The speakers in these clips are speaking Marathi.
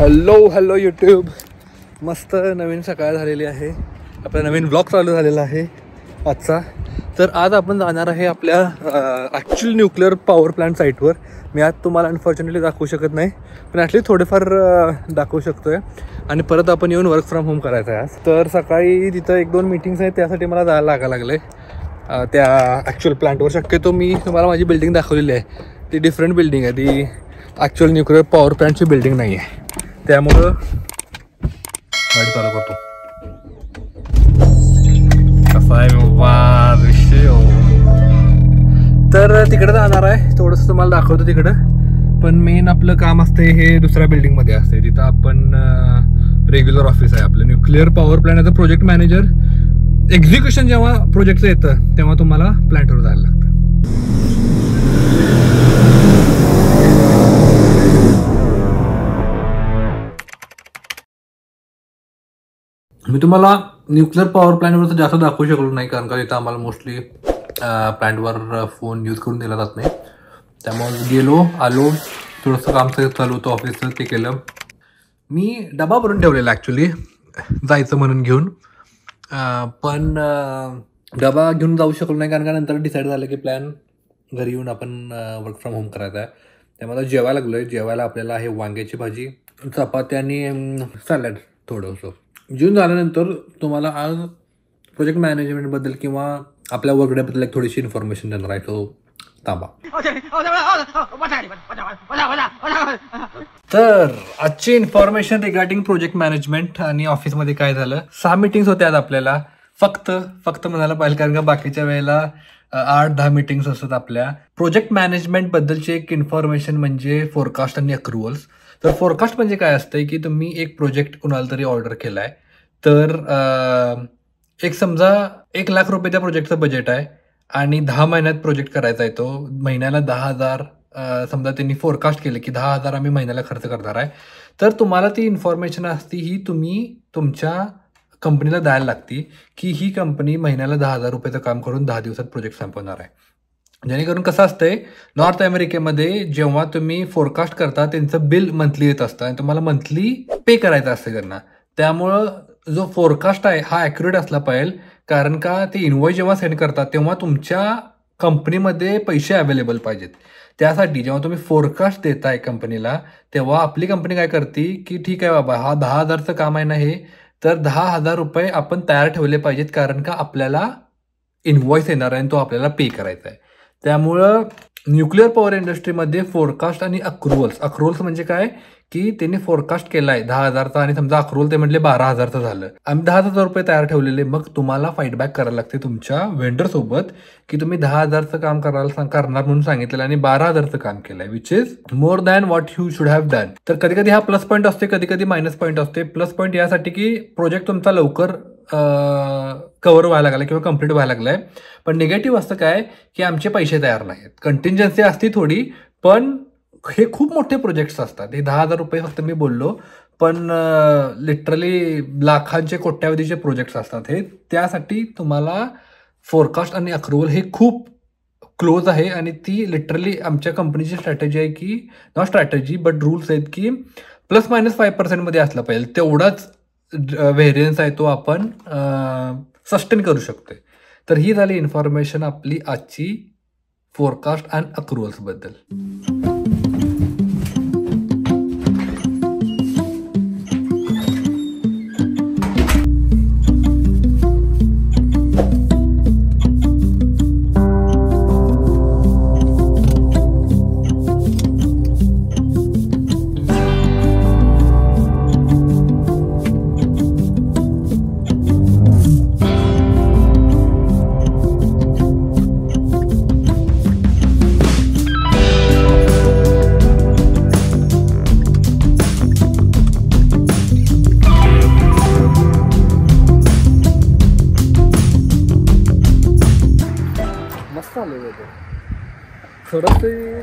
Hello YouTube. मस्त नवीन सकाळ झालेली आहे. आपला नवीन ब्लॉग चालू झालेला आहे आजचा. तर आज आपण जाणार आहे आपल्या ॲक्च्युअल न्यूक्लिअर पॉवर प्लांट साईटवर. मी आज तुम्हाला अनफॉर्च्युनेटली दाखवू शकत नाही, पण ॲटलीस्ट थोडेफार दाखवू शकतो आहे. आणि परत आपण येऊन वर्क फ्रॉम होम करायचं आहे आज. तर सकाळी तिथं 1-2 मीटिंग्स आहेत, त्यासाठी मला जायला लागले त्या ॲक्च्युअल प्लांटवर. शक्यतो मी तुम्हाला माझी बिल्डिंग दाखवलेली आहे, ती डिफरंट बिल्डिंग आहे, ती ॲक्च्युअल न्यूक्लिअर पॉवर प्लांटची बिल्डिंग नाही आहे. त्यामुळं गाडी चालू करतो. कसा आहे बाबा विषय. तर तिकडे जाणार आहे, थोडंसं तुम्हाला दाखवतो तिकडं. पण मेन आपलं काम असते हे दुसऱ्या बिल्डिंगमध्ये असते. तिथं आपण रेग्युलर ऑफिस आहे आपलं. Nuclear power plant as a project manager. Execution जेव्हा प्रोजेक्टचं येतं तेव्हा तुम्हाला प्लांटवर जायला लागतं. मी तुम्हाला न्यूक्लिअर पॉवर प्लांटवर जास्त दाखवू शकलो नाही, कारण का इथं आम्हाला मोस्टली प्लांटवर फोन यूज करून दिला जात नाही. त्यामुळे आलो थोडंसं काम चालू होतं ऑफिसचं, ते केलं. मी डबा भरून ठेवलेला ॲक्च्युली जायचं म्हणून घेऊन, पण डबा घेऊन जाऊ शकलो नाही, कारण का नंतर डिसाईड झालं की प्लॅन घरी येऊन आपण वर्क फ्रॉम होम करायचा आहे. त्यामुळे जेवायला लागलो आहे. जेवायला आपल्याला आहे वांग्याची भाजी, चपाती आणि सॅलड थोडंसं. जेवून झाल्यानंतर तुम्हाला आज प्रोजेक्ट मॅनेजमेंटबद्दल किंवा आपल्या वर्कडेबद्दल एक थोडीशी इन्फॉर्मेशन देणार आहे. तो तांबा. तर आजची इन्फॉर्मेशन रिगार्डिंग प्रोजेक्ट मॅनेजमेंट आणि ऑफिसमध्ये काय झालं. 6 मीटिंग्स होत्या आज आपल्याला. फक्त म्हणायला पाहिजे, कारण का बाकीच्या वेळेला 8-10 मीटिंग्स असतात आपल्या. प्रोजेक्ट मॅनेजमेंटबद्दलची एक इन्फॉर्मेशन म्हणजे फोरकास्ट आणि अक्रुवल्स. तर फोरकास्ट म्हणजे काय असतंय की तुम्ही एक प्रोजेक्ट कुणाला तरी ऑर्डर केला आहे, तर एक समजा 1 लाख रुपयाच्या प्रोजेक्टचं बजेट आहे आणि 10 महिन्यात प्रोजेक्ट करायचा आहे. तो महिन्याला 10,000 समजा त्यांनी फोरकास्ट केलं की 10,000 आम्ही महिन्याला खर्च करणार आहे. तर तुम्हाला ती इन्फॉर्मेशन असती ही तुम्ही तुमच्या कंपनीला द्यायला लागती की ही कंपनी महिन्याला 10,000 रुपयाचं काम करून 10 दिवसात प्रोजेक्ट संपवणार आहे. जेणेकरून कसं असतंय, नॉर्थ अमेरिकेमध्ये जेव्हा तुम्ही फोरकास्ट करता त्यांचं बिल मंथली येत असतं आणि तुम्हाला मंथली पे करायचं असतं त्यांना. त्यामुळं जो फोरकास्ट आहे हा ॲक्युरेट असला पाहिजे, कारण का ते इनवॉइस जेव्हा सेंड करतात तेव्हा तुमच्या कंपनीमध्ये पैसे अवेलेबल पाहिजेत. त्यासाठी जेव्हा तुम्ही फोरकास्ट देताय कंपनीला, तेव्हा आपली कंपनी काय करते की ठीक आहे बाबा, हा 10,000चं काम आहे ना हे, तर 10,000 रुपये आपण तयार ठेवले पाहिजेत, कारण का आपल्याला इनवॉइस येणार आहे आणि तो आपल्याला पे करायचा आहे. त्यामुळं न्यूक्लिअर पॉवर इंडस्ट्रीमध्ये फोरकास्ट आणि अक्रुवल्स म्हणजे काय की त्यांनी फोरकास्ट केलाय 10,000चा आणि समजा अक्रुवल ते म्हटले 12,000चं झालं. आम्ही 10,000 रुपये तयार ठेवलेले. मग तुम्हाला फाईडबॅक करायला लागते तुमच्या वेंडर सोबत की तुम्ही 10,000चं काम करणार म्हणून सांगितलेलं आणि 12,000चं काम केलंय, which is more than what you should have done. तर कधी कधी हा प्लस पॉईंट असते, कधी कधी मायनस पॉईंट असते. प्लस पॉईंट यासाठी की प्रोजेक्ट तुमचा लवकर कव्हर व्हायला लागला किंवा कम्प्लीट व्हायला लागलाय. पण निगेटिव्ह असतं काय की आमचे पैसे तयार नाहीत. कंटिन्जन्सी असती थोडी, पण हे खूप मोठे प्रोजेक्ट्स असतात. हे 10,000 रुपये फक्त मी बोललो, पण लिटरली लाखांचे कोट्यावधीचे प्रोजेक्ट्स असतात हे. त्यासाठी तुम्हाला फोरकास्ट आणि अक्रुवल हे खूप क्लोज आहे आणि ती लिटरली आमच्या कंपनीची स्ट्रॅटेजी आहे की, नॉट स्ट्रॅटेजी बट रूल्स आहेत की ±5% असला पाहिजे. तेवढाच व्हेरियन्स आहे तो आपण सस्टेन करू शकतोय. तर ही झाली इन्फॉर्मेशन आपली आजची फोरकास्ट अँड अक्रुवल्सबद्दल.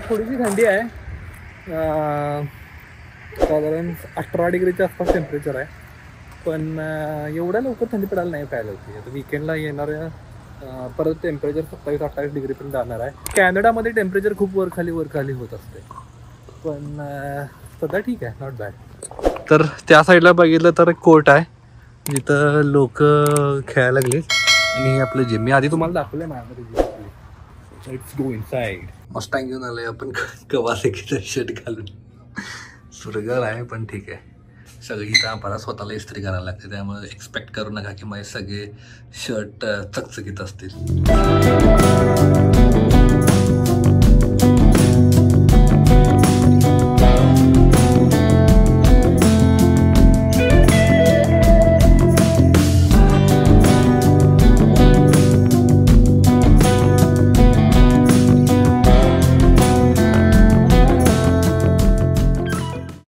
थोडीशी थंडी आहे, साधारण 18 डिग्रीच्या आसपास टेम्परेचर आहे. पण एवढ्या लवकर थंडी पडायला नाही पाहिजे होती. आता विकेंडला येणाऱ्या परत टेम्परेचर 27-28 डिग्रीपर्यंत जाणार आहे. कॅनडामध्ये टेम्परेचर खूप वर खाली होत असते, पण सध्या ठीक आहे, नॉट बॅड. तर त्या साईडला बघितलं तर कोर्ट आहे जिथं लोक खेळायला लागले आणि आपलं जिम मी आधी तुम्हाला दाखवलंय माझ्यामध्ये. Let's go inside. मस्टँग घेऊन आलोय आपण कवासाकीचा शर्ट घालून. सुरगळ आहे पण ठीक आहे. सगळी इथं आम्हाला स्वतःला इस्त्री करायला लागते त्यामुळे एक्सपेक्ट करू नका की माझे सगळे शर्ट चकचकीत असतील.